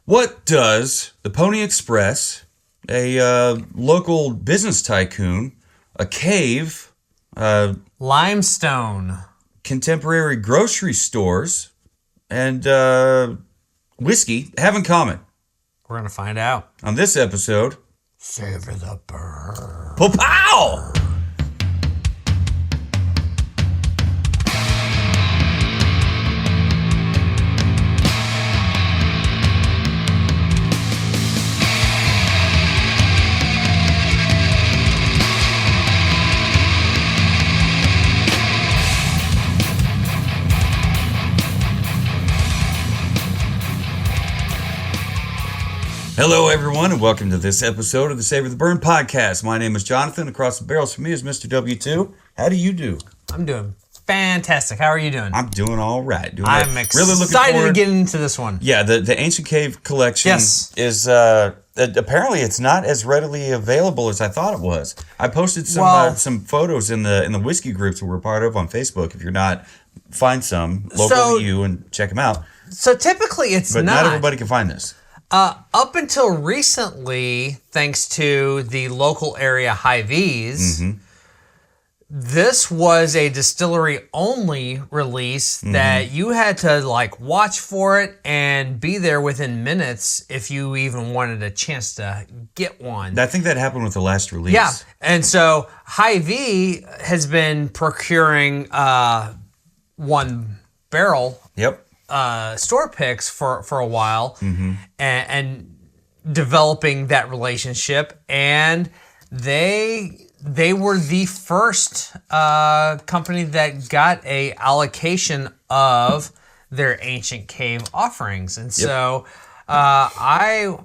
What does the Pony Express, a local business tycoon, a cave, Limestone, contemporary grocery stores, and whiskey have in common? we're going to find out. On this episode, Savor the burn. Pow! Hello, everyone, and welcome to this episode of the Savor the Burn podcast. My name is Jonathan. Across the barrels from me is Mr. W2. How do you do? I'm doing fantastic. How are you doing? I'm doing all right. I'm excited to get into this one. Yeah, the Ancient Cave collection is apparently it's not as readily available as I thought it was. I posted some photos in the whiskey groups that we're part of on Facebook. If you're not, find some local to you and check them out. So typically it's but not everybody can find this. Up until recently, thanks to the local area Hy-Vees, this was a distillery-only release that you had to watch for it and be there within minutes if you even wanted a chance to get one. I think that happened with the last release. Yeah, and so Hy-Vee has been procuring one barrel. Yep. Store picks for a while and developing that relationship, and they were the first company that got a allocation of their Ancient Cave offerings, and so I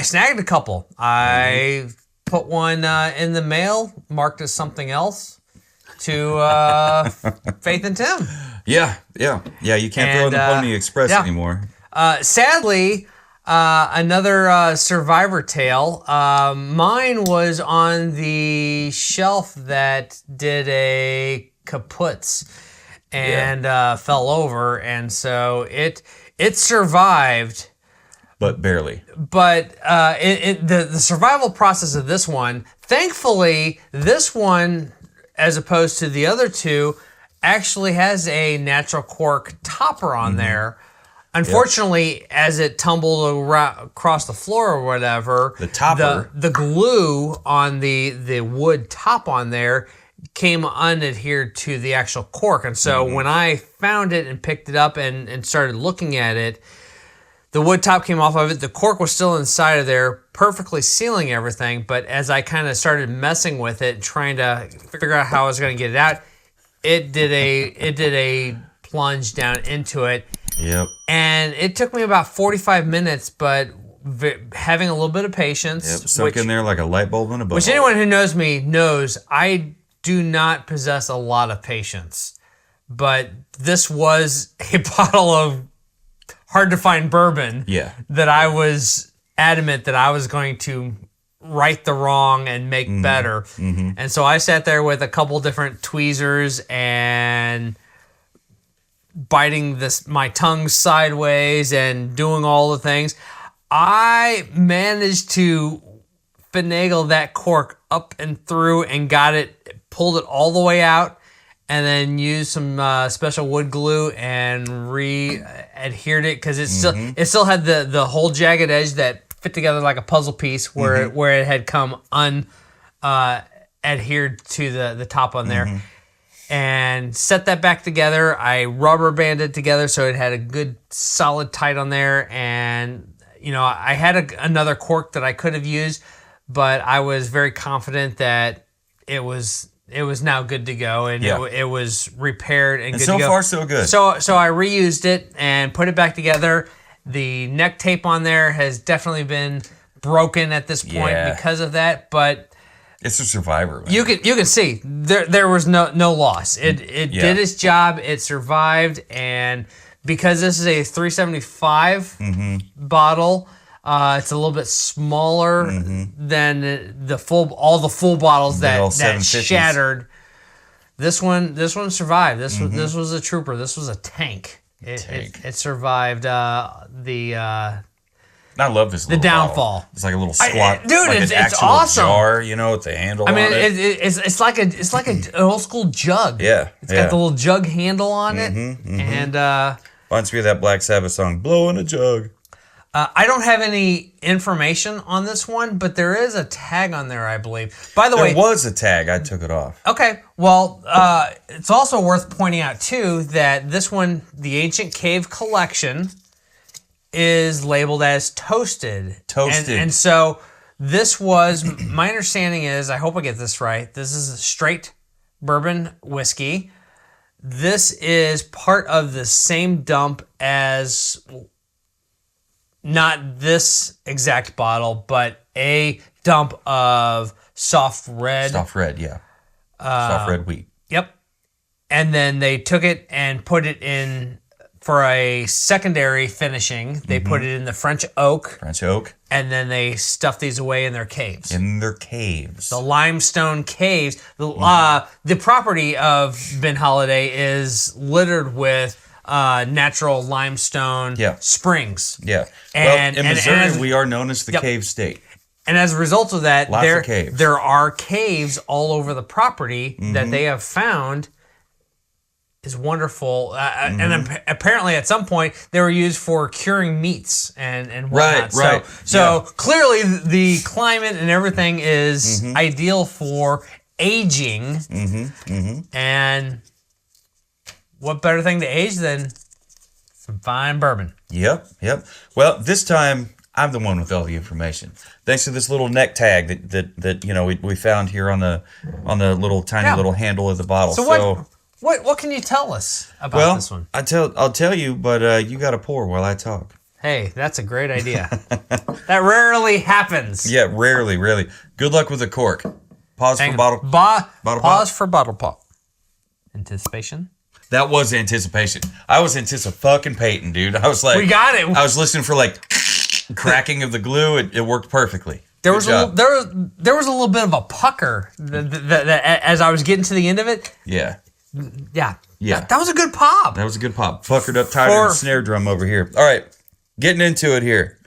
snagged a couple. I put one in the mail, marked as something else, to Faith and Tim. Yeah. You can't throw in the Pony Express anymore. Sadly, another Survivor tale. Mine was on the shelf that did a kaputz and fell over, and so it survived, but barely. But the survival process of this one, thankfully, this one, as opposed to the other two, actually has a natural cork topper on there. Unfortunately, as it tumbled across the floor or whatever, the glue on the wood top on there came unadhered to the actual cork. And so when I found it and picked it up and started looking at it, the wood top came off of it. The cork was still inside of there, perfectly sealing everything. But as I kind of started messing with it, trying to figure out how I was going to get it out, it did a plunge down into it. Yep. And it took me about 45 minutes, but having a little bit of patience. Sunk in there like a light bulb in a bottle. Which anyone who knows me knows I do not possess a lot of patience. But this was a bottle of hard-to-find bourbon that I was adamant that I was going to right the wrong and make better. And so I sat there with a couple different tweezers and biting my tongue sideways and doing all the things. I managed to finagle that cork up and through and pulled it all the way out, and then used some special wood glue and re-adhered it, because it still had the whole jagged edge that fit together like a puzzle piece where it had come adhered to the top on there. And set that back together. I rubber banded it together so it had a good solid tight on there. And, I had another cork that I could have used, but I was very confident that it was now good to go, and it was repaired and good to go. So far, so good. So I reused it and put it back together. The neck tape on there has definitely been broken at this point because of that, but it's a Survivor, man. You can see there was no loss. It did its job. It survived, and because this is a 375 bottle, it's a little bit smaller than all the full bottles that shattered. This one survived. This was a trooper. This was a tank. It survived the I love this little downfall. bottle. It's like a little squat, dude. like it's an actual awesome. jar, you know, with the handle. I mean, on it. it's like an old school jug. Yeah, it's got the little jug handle on it, and reminds me of that Black Sabbath song, "Blow in a Jug." I don't have any information on this one, but there is a tag on there, I believe. By the way, there was a tag. I took it off. Okay, well, it's also worth pointing out too that this one, the Ancient Cave Collection, is labeled as toasted. Toasted. And so this was, my understanding is, I hope I get this right, this is a straight bourbon whiskey. This is part of the same dump as, not this exact bottle, but a dump of soft red. Soft red, yeah. Soft red wheat. Yep. And then they took it and put it in for a secondary finishing. They put it in the French oak. French oak. And then they stuffed these away in their caves. In their caves. The limestone caves. The property of Ben Holiday is littered with natural limestone springs. Yeah. And, well, in Missouri, we are known as the cave state. And as a result of that, Lots of caves. there are caves all over the property that they have found is wonderful. And apparently at some point they were used for curing meats and whatnot. Right. So clearly the climate and everything is ideal for aging. And what better thing to age than some fine bourbon? Yep. Well, this time I'm the one with all the information. Thanks to this little neck tag that you know we found here on the little tiny little handle of the bottle. So what can you tell us about this one? I'll tell you, but you got to pour while I talk. Hey, that's a great idea. That rarely happens. Yeah, rarely. Good luck with the cork. Pause for bottle. Pause for bottle pop. Anticipation. That was anticipation. I was anticipating, dude. I was like, we got it. I was listening for like cracking of the glue. It worked perfectly. There was a little bit of a pucker that as I was getting to the end of it. Yeah. That was a good pop. That was a good pop. Puckered up tighter than the snare drum over here. All right, getting into it here.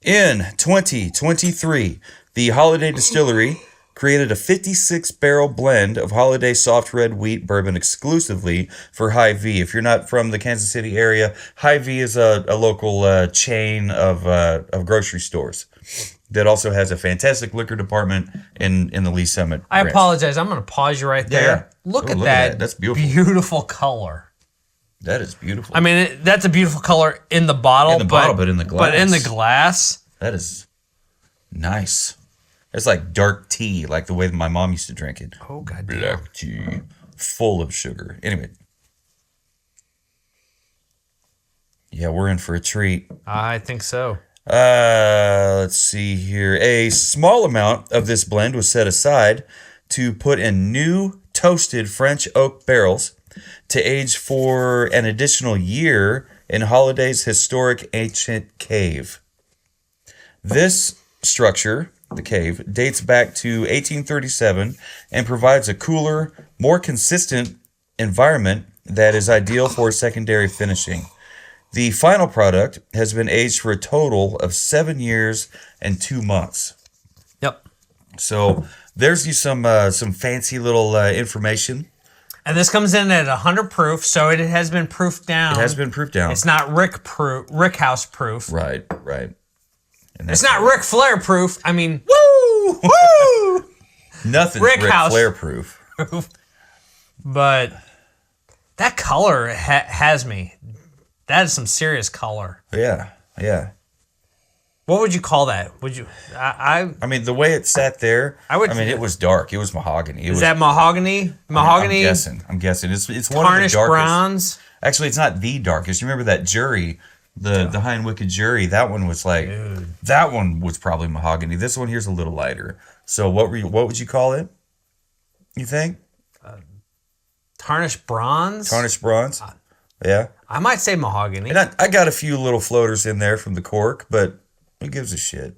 In 2023, the Holiday Distillery created a 56-barrel blend of Holiday soft red wheat bourbon exclusively for Hy-Vee. If you're not from the Kansas City area, Hy-Vee is a local chain of grocery stores that also has a fantastic liquor department in the Lee Summit. I apologize. I'm going to pause you right there. Yeah. Look at that. That's beautiful. Beautiful color. That is beautiful. I mean, that's a beautiful color in the bottle. But in the glass. But in the glass. That is nice. It's like dark tea, like the way that my mom used to drink it. Oh, goddamn. Black tea, full of sugar. Anyway. Yeah, we're in for a treat. I think so. Let's see here. A small amount of this blend was set aside to put in new toasted French oak barrels to age for an additional year in Holiday's historic ancient cave. This structure, the cave, dates back to 1837 and provides a cooler, more consistent environment that is ideal for secondary finishing. The final product has been aged for a total of 7 years and 2 months. Yep. So there's you some fancy little information. And this comes in at 100 proof, so it has been proofed down. It has been proofed down. It's not Rick House proof. Right. And it's not Ric Flair proof. I mean, woo! Nothing's Ric Flair proof. But that color has me. That is some serious color. Yeah. What would you call that? Would you? I mean, the way it sat there. I mean, it was dark. It was mahogany. Is that mahogany? Mahogany. I'm guessing. It's one of the darkest. Tarnished browns. Actually, it's not the darkest. You remember that jury, the High and Wicked jury? That one was like. Dude. That one was probably mahogany. This one here's a little lighter. So what would you call it? You think? Tarnished bronze. Tarnished bronze. Yeah. I might say mahogany. And I got a few little floaters in there from the cork, but who gives a shit?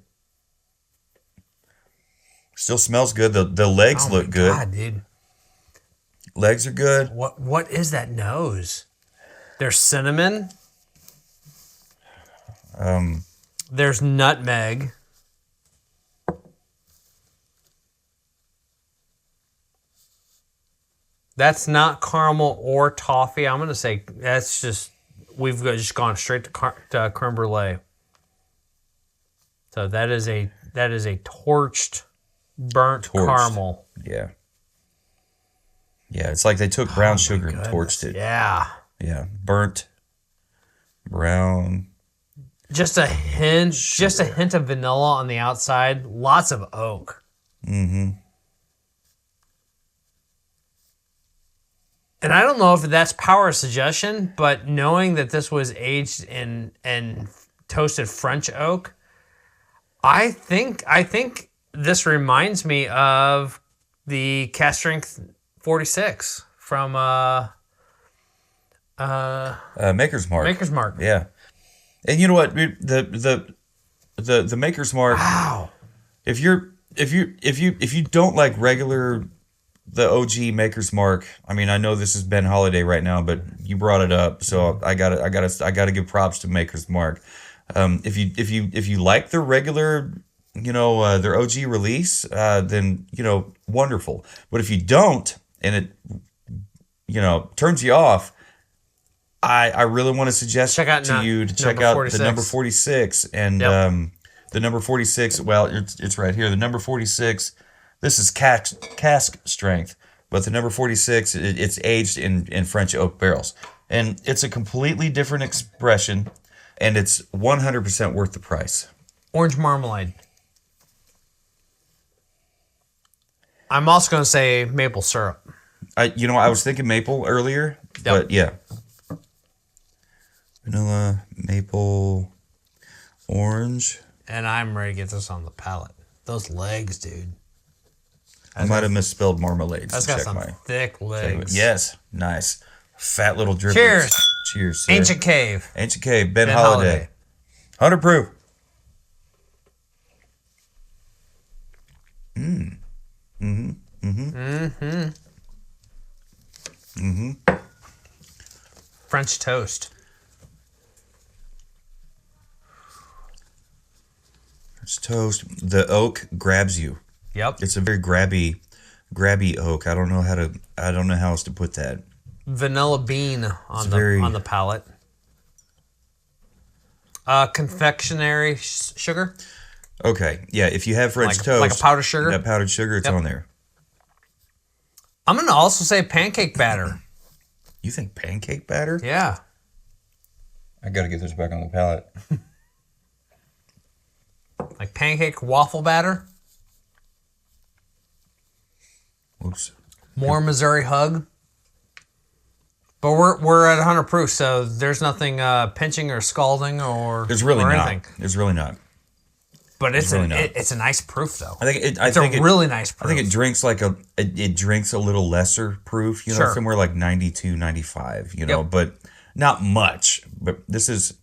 Still smells good. The legs look good. God, dude. Legs are good. What is that nose? There's cinnamon. There's nutmeg. That's not caramel or toffee. I'm gonna say that's just just gone straight to creme brulee. So that is a torched, burnt caramel. Yeah. Yeah, it's like they took brown sugar and torched it. Yeah. Yeah, burnt brown. Just a hint of vanilla on the outside. Lots of oak. Mm-hmm. And I don't know if that's power of suggestion, but knowing that this was aged in toasted French oak, I think this reminds me of the Cask Strength 46 from Maker's Mark. Maker's Mark. Yeah. And you know what? The Maker's Mark. Wow. If you don't like the OG Maker's Mark, I mean, I know this is Ben Holiday right now, but you brought it up, so I gotta give props to Maker's Mark. If you like their regular, their OG release, then wonderful. But if you don't, and it turns you off, I really want to suggest check out the number 46 and the number 46. Well, it's right here. The number 46. This is cask strength, but the number 46, it's aged in French oak barrels, and it's a completely different expression, and it's 100% worth the price. Orange marmalade. I'm also going to say maple syrup. I was thinking maple earlier, but yeah. Vanilla, maple, orange. And I'm ready to get this on the palate. Those legs, dude. I might have misspelled marmalade. That's got some thick legs. Yes, nice. Fat little drippers. Cheers. Cheers, sir. Ancient Cave. Ancient Cave, Ben Holiday. 100 proof. French toast. French toast. The oak grabs you. Yep. It's a very grabby oak. I don't know how else to put that. Vanilla bean on the palate. Confectionery sugar. Okay. Yeah, if you have French toast, like a powdered sugar. That powdered sugar, it's on there. I'm gonna also say pancake batter. You think pancake batter? Yeah. I gotta get this back on the palate. Like pancake waffle batter. Whoops. More Missouri hug. But we're at 100 proof, so there's nothing pinching or scalding or There's really or not. anything. There's really not. But it's a nice proof though. I think it's a really nice proof. I think it drinks it drinks a little lesser proof, Sure. somewhere like 92, 95, Yep. but not much. But this is,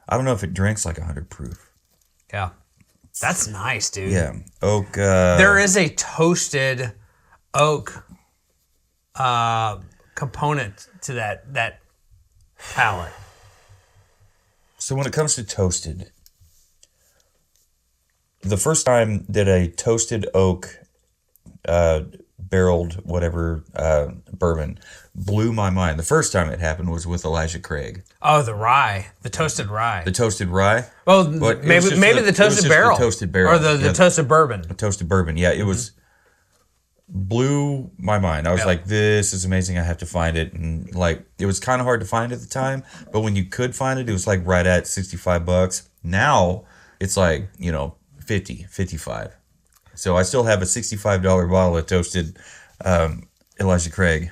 I don't know if it drinks like 100 proof. Yeah. That's nice, dude. Yeah. Oak. There is a toasted oak component to that palate. So when it comes to toasted, the first time that a toasted oak barreled whatever bourbon blew my mind. The first time it happened was with Elijah Craig. Oh, the rye, the toasted rye. The toasted rye. Well, maybe the toasted barrel. The toasted barrel. Or the toasted bourbon. The toasted bourbon. Yeah, it was blew my mind. I was like, this is amazing. I have to find it. And it was kind of hard to find at the time, but when you could find it, it was like right at $65. Now it's like, 50, 55. So I still have a $65 bottle of toasted Elijah Craig.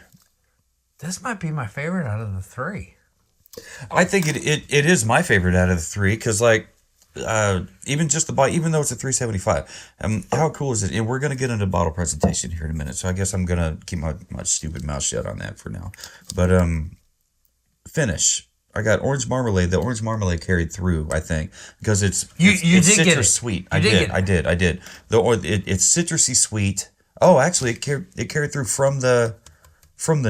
This might be my favorite out of the three. I think it is my favorite out of the three because even just the bottle, even though it's a $375. How cool is it? And we're gonna get into bottle presentation here in a minute, so I guess I'm gonna keep my stupid mouth shut on that for now. But finish. I got orange marmalade. The orange marmalade carried through, I think, because it's citrus sweet. I did. It's citrusy sweet. Oh, actually, it carried through from the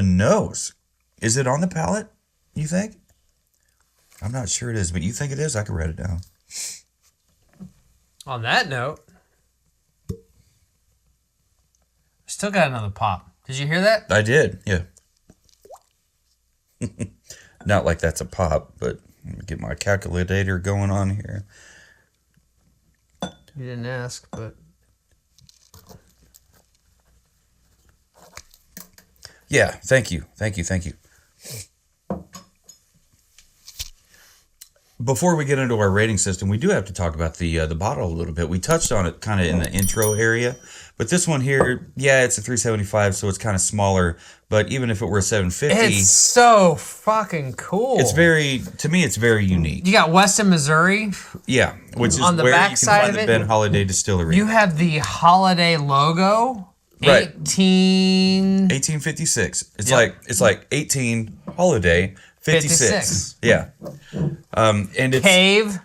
nose. Is it on the palate? You think? I'm not sure it is, but you think it is? I could write it down. On that note, still got another pop. Did you hear that? I did, yeah. Not like that's a pop, but let me get my calculator going on here. You didn't ask, but... Yeah, thank you. Before we get into our rating system, we do have to talk about the bottle a little bit. We touched on it kind of in the intro area, but this one here, yeah, it's a 375, so it's kind of smaller. But even if it were a 750, it's so fucking cool. To me, it's very unique. You got Weston, Missouri. Yeah, which is on the where back you can side find of the it, Ben Holiday Distillery. You have the Holiday logo. Right. 1856. It's Yep. like 18 Holiday 56. Yeah. And it's Cave.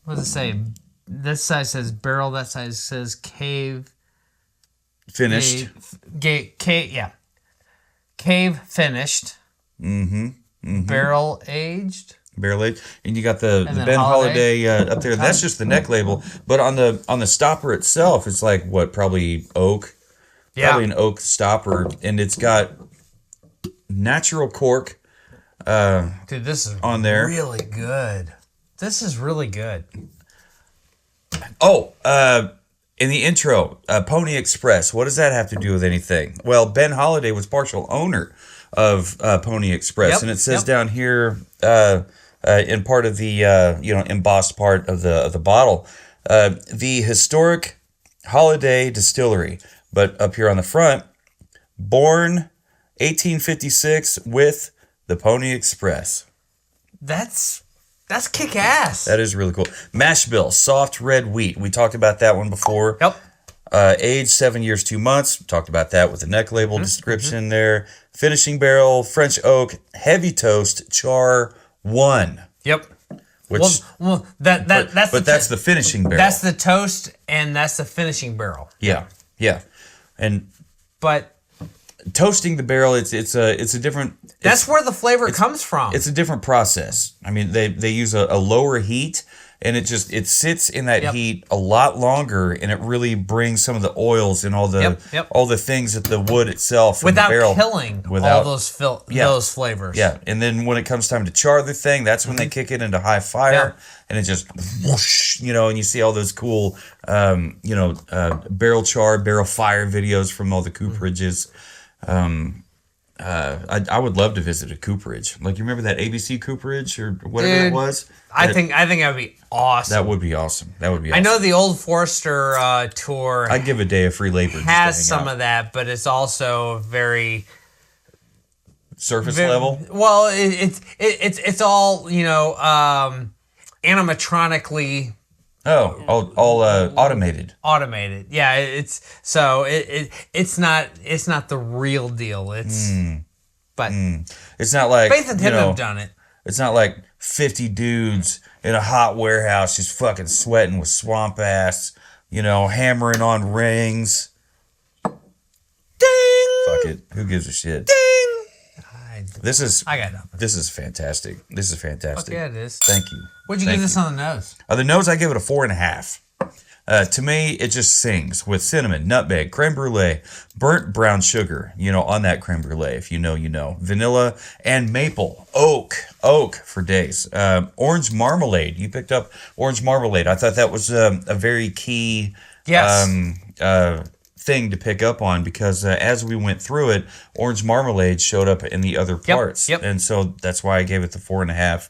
What does it say? This side says barrel. That side says cave. finished. Cave. Yeah. Cave finished. Barrel aged. Barrel aged, and you got the then Ben Holiday. Holiday up there. That's just the neck label, but on the stopper itself, it's like what, probably oak, probably an oak stopper, and it's got natural cork. Dude, this is on there. really good. This is really good. Oh, in the intro, Pony Express. What does that have to do with anything? Well, Ben Holiday was partial owner of Pony Express, Yep, and it says yep. down here in part of the embossed part of the bottle, the historic Holiday Distillery. But up here on the front, born 1856 with the Pony Express. That's kick ass. That is really cool. Mash bill, soft red wheat. We talked about that one before. Yep. Age 7 years 2 months. Talked about that with the neck label description there. Finishing barrel, French oak, heavy toast, char 1. Yep. Which, that's the finishing barrel. That's the toast, and that's the finishing barrel. Yeah, and But toasting the barrel, it's a different. that's where the flavor comes from. It's a different process. I mean, they use a lower heat, and it sits in that heat a lot longer, and it really brings some of the oils and all the all the things that the wood itself from without the barrel, killing all those those flavors. Yeah, and then when it comes time to char the thing, that's when they kick it into high fire, and it just whoosh, and you see all those cool, barrel char, barrel fire videos from all the cooperages. I would love to visit a cooperage. Like, you remember that ABC cooperage or whatever it was? I think that would be awesome. That would be awesome. I know the Old Forester tour. I'd give a day of free labor. Has some of that, but it's also very surface level. Well, it's all animatronically. Oh, all automated. Automated, yeah. It's not the real deal. It's It's not like Faith and Tim have done it. It's not like 50 dudes in a hot warehouse just fucking sweating with swamp ass, hammering on rings. Ding. Fuck it. Who gives a shit? Ding. I got nothing. This is fantastic. Fuck yeah, it is. Thank you. What'd you give this on the nose? The nose, I give it a 4.5. To me, it just sings with cinnamon, nutmeg, creme brulee, burnt brown sugar, on that creme brulee. If you know, you know. Vanilla and maple, oak for days. Orange marmalade. You picked up orange marmalade. I thought that was a very key thing to pick up on, because as we went through it, orange marmalade showed up in the other parts. Yep. And so that's why I gave it the 4.5.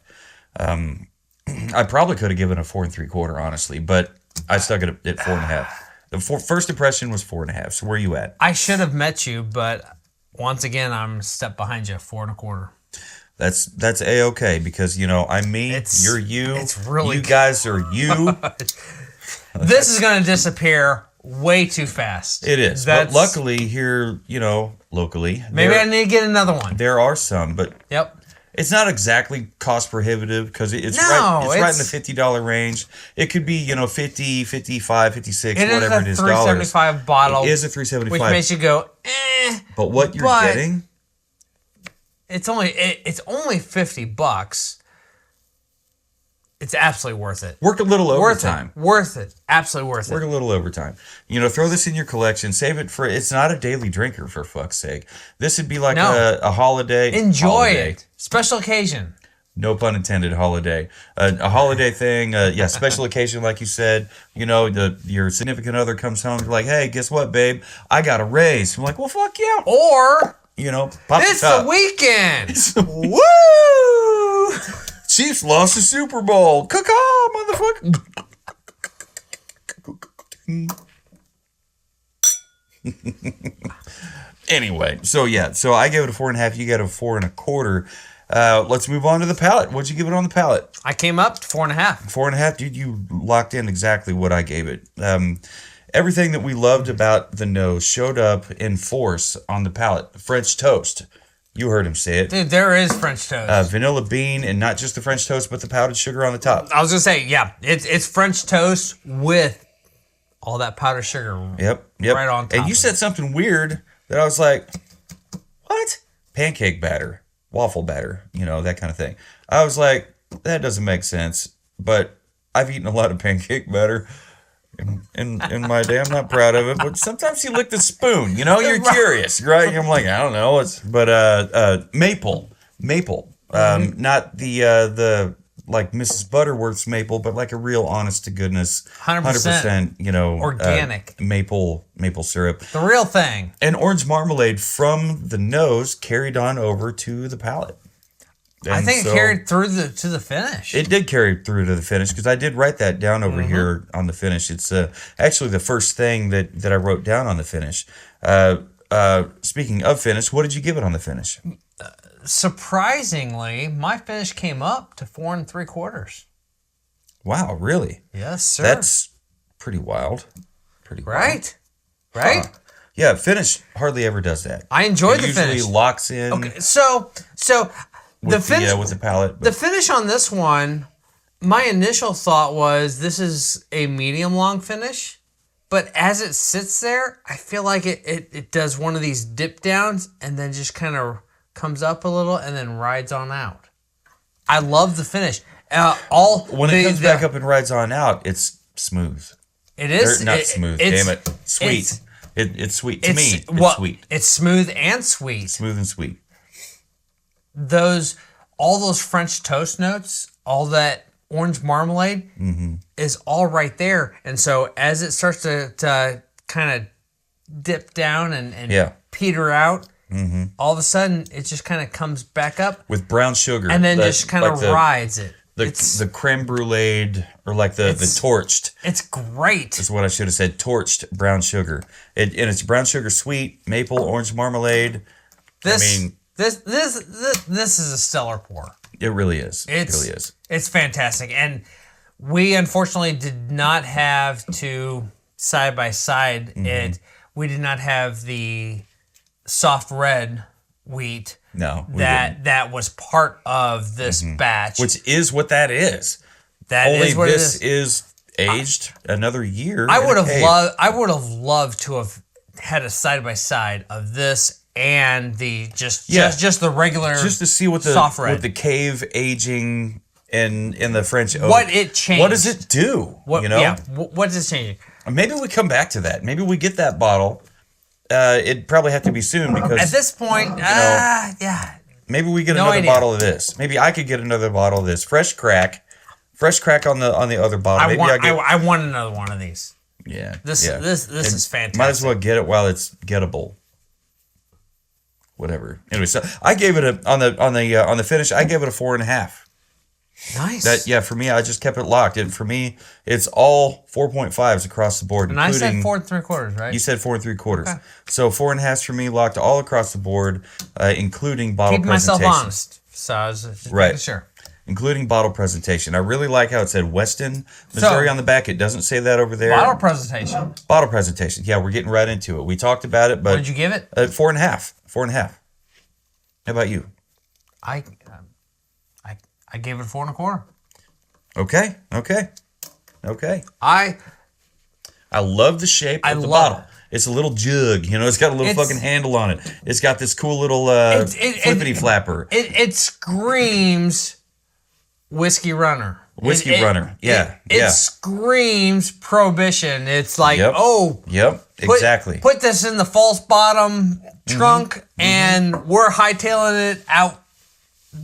I probably could have given it a 4 3/4, honestly, but I stuck it at 4.5. The first impression was 4.5. So where are you at? I should have met you, but once again, I'm a step behind you, 4 1/4. That's A-okay, because I'm me, you're you. It's really you guys are you. This is gonna disappear way too fast. It is. But luckily here, locally. Maybe I need to get another one. There are some, but it's not exactly cost prohibitive, because it's right in the $50 range. It could be, 50, 55, 56, whatever it is. It is a $3.75 bottle. It is a $3.75. Which makes you go, eh. But what you're getting, it's only $50. It's absolutely worth it. Work a little overtime. Worth it. Absolutely worth Work it. a little overtime. Throw this in your collection. Save it for. It's not a daily drinker, for fuck's sake. This would be like a holiday. Enjoy it. Special occasion. No pun intended. Holiday. A holiday thing. Special occasion, like you said. Your significant other comes home. You're like, hey, guess what, babe? I got a raise. I'm like, well, fuck yeah. Or pop it's the top. the weekend. Woo! Chiefs lost the Super Bowl. Caw-caw, motherfucker. Anyway, so I gave it a 4.5. You got a 4.25. Let's move on to the palate. What'd you give it on the palate? I came up to 4.5. 4.5, dude. You locked in exactly what I gave it. Everything that we loved about the nose showed up in force on the palate. French toast. You heard him say it. Dude, there is French toast. Vanilla bean, and not just the French toast, but the powdered sugar on the top. I was going to say, yeah, it's French toast with all that powdered sugar. Yep. Right on top. And you said something weird that I was like, what? Pancake batter, waffle batter, that kind of thing. I was like, that doesn't make sense, but I've eaten a lot of pancake batter. In my day, I'm not proud of it, but sometimes you lick the spoon. You're curious, right? I'm like, I don't know. Maple, not the like Mrs. Butterworth's maple, but like a real honest to goodness, 100%, organic maple syrup, the real thing. And orange marmalade from the nose carried on over to the palate. And I think it carried through to the finish. It did carry through to the finish because I did write that down over here on the finish. It's actually the first thing that I wrote down on the finish. Speaking of finish, what did you give it on the finish? Surprisingly, my finish came up to 4.75. Wow, really? Yes, sir. That's pretty wild. Right? Huh. Yeah, finish hardly ever does that. I enjoyed the finish. Usually locks in. Okay, so the finish with the palate. The finish on this one, my initial thought was this is a medium long finish, but as it sits there, I feel like it does one of these dip downs and then just kind of comes up a little and then rides on out. I love the finish. When it comes back up and rides on out, it's smooth. It is not smooth. Damn it, sweet. It's sweet to me. It's sweet. It's smooth and sweet. Smooth and sweet. All those French toast notes, all that orange marmalade is all right there. And so as it starts to kind of dip down and peter out, all of a sudden it just kind of comes back up with brown sugar, and then just kind of rides it. The creme brulee, or like the torched. It's great. That's what I should have said. Torched brown sugar. And it's brown sugar sweet, maple, orange marmalade. This is a stellar pour. It really is. It really is. It's fantastic. And we unfortunately did not have to side by side it. We did not have the soft red wheat. No, that was part of this batch, which is what that is. This is aged another year. I would have loved to have had a side by side of this and the just the regular, just to see what the soft red. What the cave aging in the French oak. What it changed. What does it do? Yeah. What is it changing? Maybe we come back to that. Maybe we get that bottle. It'd probably have to be soon because at this point, maybe we get another bottle of this. Maybe I could get another bottle of this fresh crack on the other bottle. I want another one of these. Yeah, this is fantastic. Might as well get it while it's gettable. Whatever. Anyway, so I gave it on the finish. I gave it a 4.5. Nice. For me, I just kept it locked. And for me, it's all 4.5s across the board. And I said 4.75, right? You said 4.75. Okay. So 4.5s for me, locked all across the board, including bottle presentation. Keep myself honest. So I was just making sure. Including bottle presentation. I really like how it said Weston, Missouri on the back. It doesn't say that over there. Bottle presentation. Bottle presentation. Yeah, we're getting right into it. We talked about it, but what did you give it? 4.5. 4.5. How about you? I gave it a 4.25. Okay. I love the shape of the bottle. It's a little jug, it's got a little fucking handle on it. It's got this cool little flippity flapper. It screams whiskey runner. Whiskey Runner. Yeah. It screams prohibition. It's like, Yep. Exactly. Put this in the false bottom trunk, and we're hightailing it out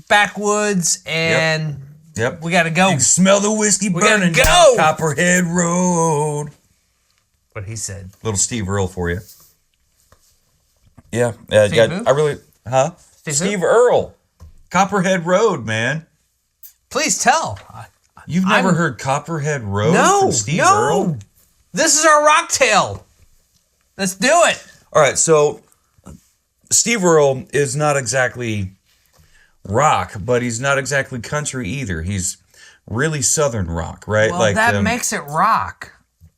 backwoods, and we got to go. You can smell the whiskey burning down Copperhead Road. What he said. Little Steve Earle for you. Yeah. I really... Huh? Steve Earle. Copperhead Road, man. Please tell. You've never heard Copperhead Road from Steve Earle? This is our rocktail. Let's do it. All right, so Steve Earle is not exactly rock, but he's not exactly country either. He's really southern rock, right? Well, like, that makes it rock.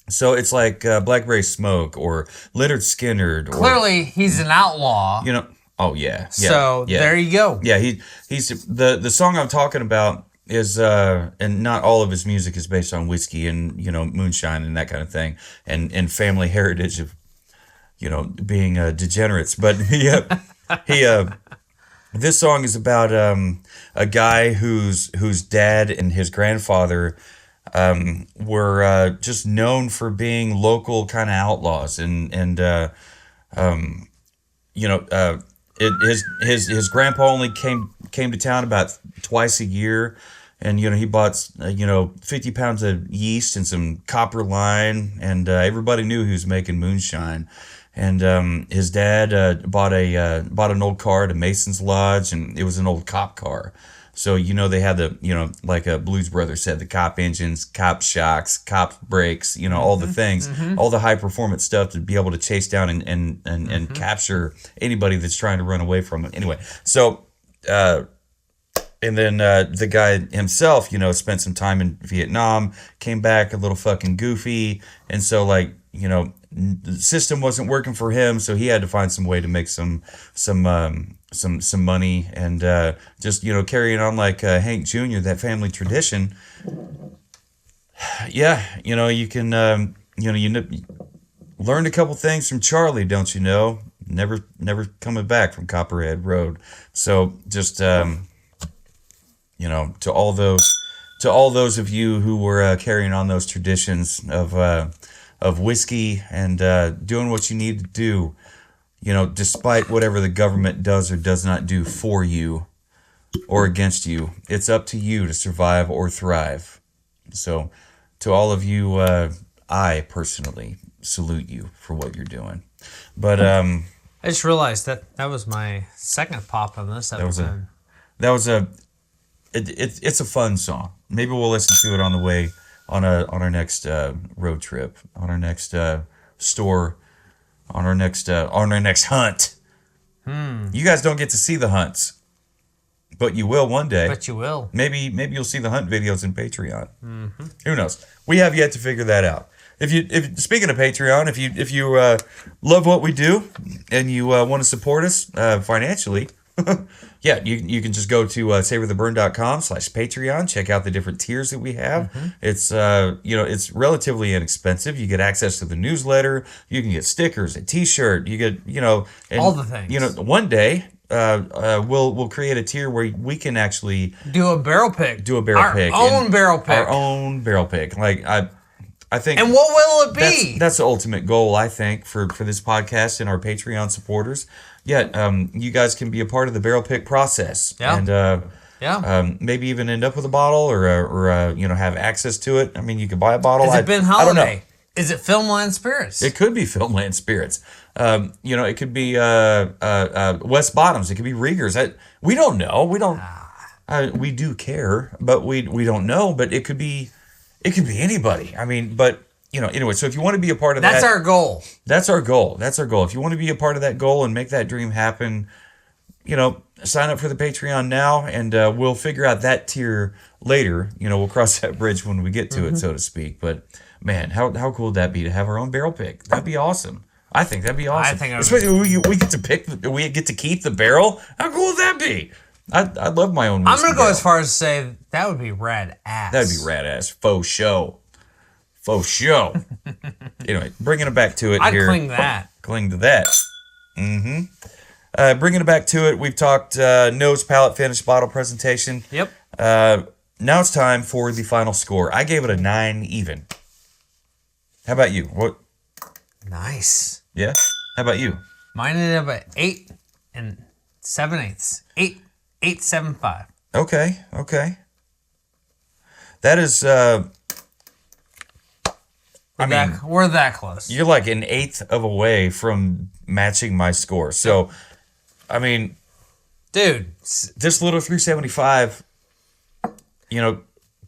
So it's like Blackberry Smoke or Lynyrd Skynyrd. Clearly, he's an outlaw. You know. Oh yeah. So there you go. Yeah, he's the song I'm talking about is and not all of his music is based on whiskey and moonshine and that kind of thing and family heritage of being degenerates. But this song is about a guy whose dad and his grandfather were just known for being local kind of outlaws his grandpa only came to town about twice a year, and he bought 50 pounds of yeast and some copper line, and everybody knew he was making moonshine. And his dad bought an old car at a Mason's Lodge, and it was an old cop car. So they had the like Blues Brothers said, the cop engines, cop shocks, cop brakes, all the things, all the high performance stuff to be able to chase down and capture anybody that's trying to run away from it. Anyway, so and then the guy himself, spent some time in Vietnam, came back a little fucking goofy, and so the system wasn't working for him, so he had to find some way to make some money, and just carrying on like Hank Jr., that family tradition. Yeah, you can learned a couple things from Charlie, don't you know? Never coming back from Copperhead Road. So just to all those of you who were carrying on those traditions of whiskey and doing what you need to do, despite whatever the government does or does not do for you or against you, it's up to you to survive or thrive. So to all of you, I personally salute you for what you're doing. But I just realized that was my second pop on this episode. It's a fun song. Maybe we'll listen to it on the way on our next road trip, on our next store, on our next hunt. You guys don't get to see the hunts, but you will one day. But you will. Maybe you'll see the hunt videos in Patreon. Who knows? We have yet to figure that out. If speaking of Patreon, if you love what we do and you want to support us financially. Yeah, you can just go to savortheburn.com/Patreon. Check out the different tiers that we have. It's it's relatively inexpensive. You get access to the newsletter. You can get stickers, a T-shirt. You get and, all the things. One day we'll create a tier where we can actually do a barrel pick. Our own barrel pick. Our own barrel pick. Like I think. And what will it be? That's the ultimate goal, I think, for this podcast and our Patreon supporters. Yeah, you guys can be a part of the barrel pick process, and maybe even end up with a bottle or have access to it. I mean, you could buy a bottle. Has it been holiday? I don't know. Is it Filmland Spirits? It could be Filmland Spirits. It could be West Bottoms. It could be Rieger's. We don't know. We don't. We do care, but we don't know. But it could be anybody. I mean, but. Anyway, so if you want to be a part of That's our goal. That's our goal. If you want to be a part of that goal and make that dream happen, sign up for the Patreon now, and we'll figure out that tier later. We'll cross that bridge when we get to it, so to speak. But man, how cool would that be to have our own barrel pick? That'd be awesome. I think that'd be awesome. Especially we get to pick. We get to keep the barrel. How cool would that be? I love my own. I'm gonna go as far as to say that would be rad ass. That'd be rad ass. Faux show. Anyway, bringing it back to it here. I'd cling to that. Bringing it back to it, we've talked nose, palate, finish, bottle presentation. Yep. now it's time for the final score. I gave it a 9 even. How about you? What? Nice. Yeah? How about you? Mine ended up at 8 7/8. 8.875. Okay. That is, We're that close. you're like an eighth of a way from matching my score. So, I mean, dude, this little 375,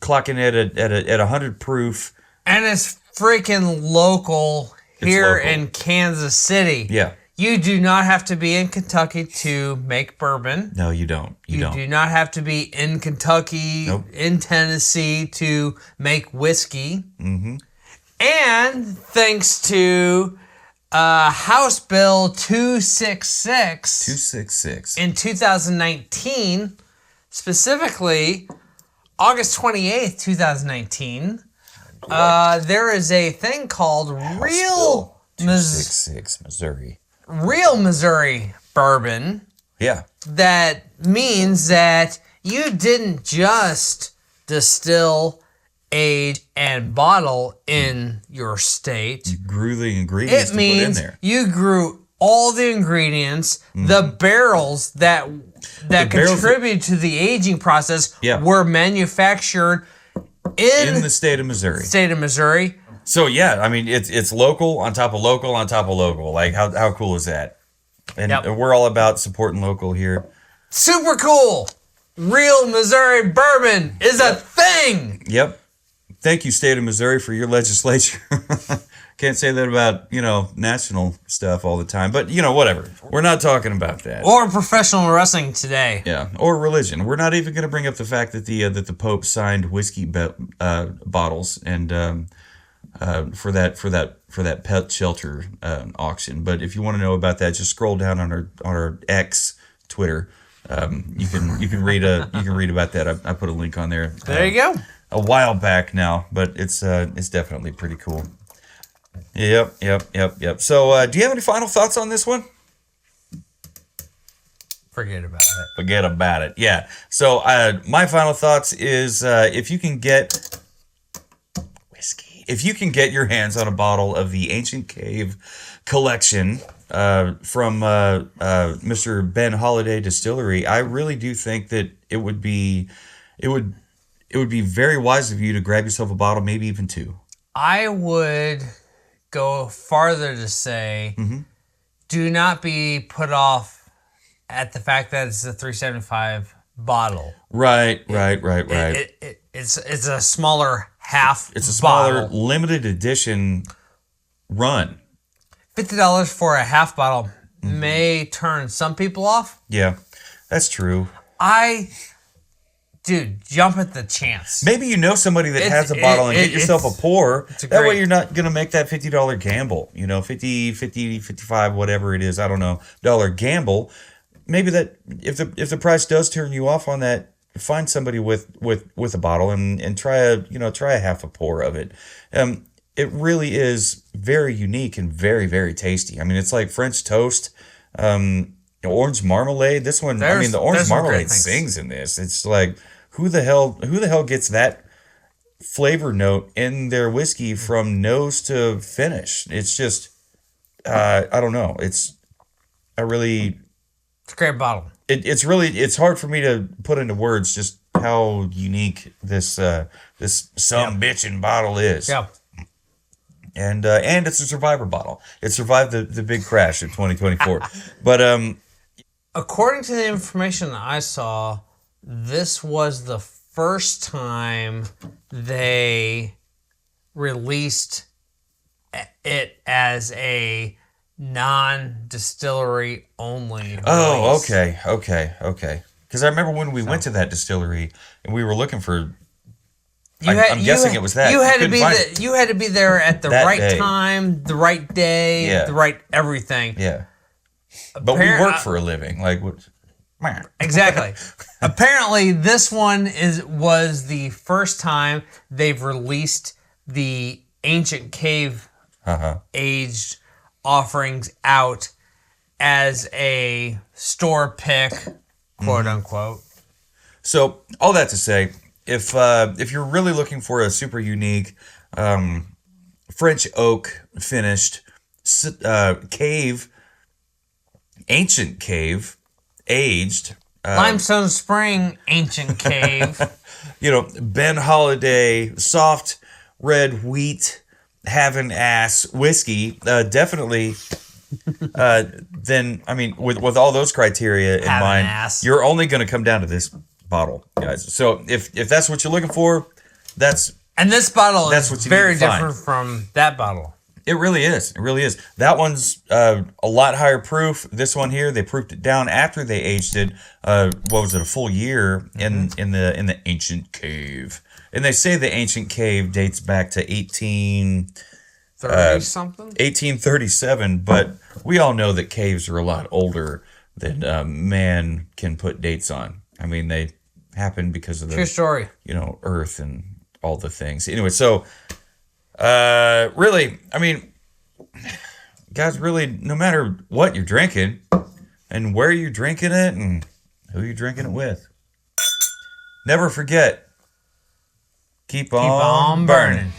clocking it at 100 proof. And it's freaking local here local. in Kansas City. Yeah. You do not have to be in Kentucky to make bourbon. No, you don't. You don't. Do not have to be in Kentucky, Nope. in Tennessee to make whiskey. Mm-hmm. And thanks to House Bill 266 in 2019, specifically August 28th, 2019, there is a thing called Real 266 Missouri. Real Missouri bourbon. Yeah. That means that you didn't just distill, age, and bottle in your state. You grew the ingredients It to put in means there. you grew all the ingredients, the barrels that contribute to the aging process were manufactured in the state of Missouri. So yeah, I mean it's local on top of local on top of local. Like how cool is that? And we're all about supporting local here. Super cool. Real Missouri bourbon is a thing. Yep. Thank you, state of Missouri, for your legislature. Can't say that about, national stuff all the time. But, whatever. We're not talking about that. Or professional wrestling today. Yeah. Or religion. We're not even going to bring up the fact that the Pope signed whiskey bottles and for that pet shelter auction. But if you want to know about that, just scroll down on our X Twitter. You can read about that. I put a link on there. There you go. A while back now, but it's definitely pretty cool. Yep. So, do you have any final thoughts on this one? Forget about it. Forget about it. Yeah. So, my final thoughts is if you can get whiskey, if you can get your hands on a bottle of the Ancient Cave collection from Mr. Ben Holiday Distillery, I really do think that it would be very wise of you to grab yourself a bottle, maybe even two. I would go farther to say, do not be put off at the fact that it's a 375 bottle. Right. It's a smaller half. It's a smaller limited edition run. $50 for a half bottle may turn some people off. Yeah, that's true. Dude, jump at the chance. Maybe you know somebody that has a bottle and get yourself a pour. That way you're not going to make that $50 gamble. 50, 55, whatever it is, I don't know, dollar gamble. Maybe that if the price does turn you off on that, find somebody with a bottle and try a half a pour of it. It really is very unique and very, very tasty. I mean, it's like French toast, orange marmalade. This one, the orange marmalade sings in this. It's like, who the hell gets that flavor note in their whiskey from nose to finish? It's just, I don't know. It's a great bottle. It's hard for me to put into words just how unique this bitchin' bottle is. Yeah. And it's a survivor bottle. It survived the big crash of 2024. But according to the information that I saw, this was the first time they released it as a non-distillery only. Oh, okay. Because I remember when we went to that distillery and we were looking for. I'm guessing it was that. You had to be there at the right day. time, the right day, the right everything. Yeah. But we work for a living, like what? Exactly. Apparently, this one was the first time they've released the Ancient Cave aged offerings out as a store pick, quote unquote. So all that to say, if you're really looking for a super unique French oak finished cave, ancient cave, aged Limestone Spring Ancient Cave. Ben Holiday soft red wheat having ass whiskey, definitely. Then with all those criteria in mind, you're only going to come down to this bottle, guys. So if that's what you're looking for, and this bottle is very different find. from that bottle. It really is. It really is. That one's a lot higher proof. This one here, they proofed it down after they aged it. What was it? A full year in the ancient cave. And they say the ancient cave dates back to 1837. But we all know that caves are a lot older than man can put dates on. I mean, they happen because of the true story. Earth and all the things. Anyway, so. Really, guys, really, no matter what you're drinking and where you're drinking it and who you're drinking it with, never forget, keep on burning.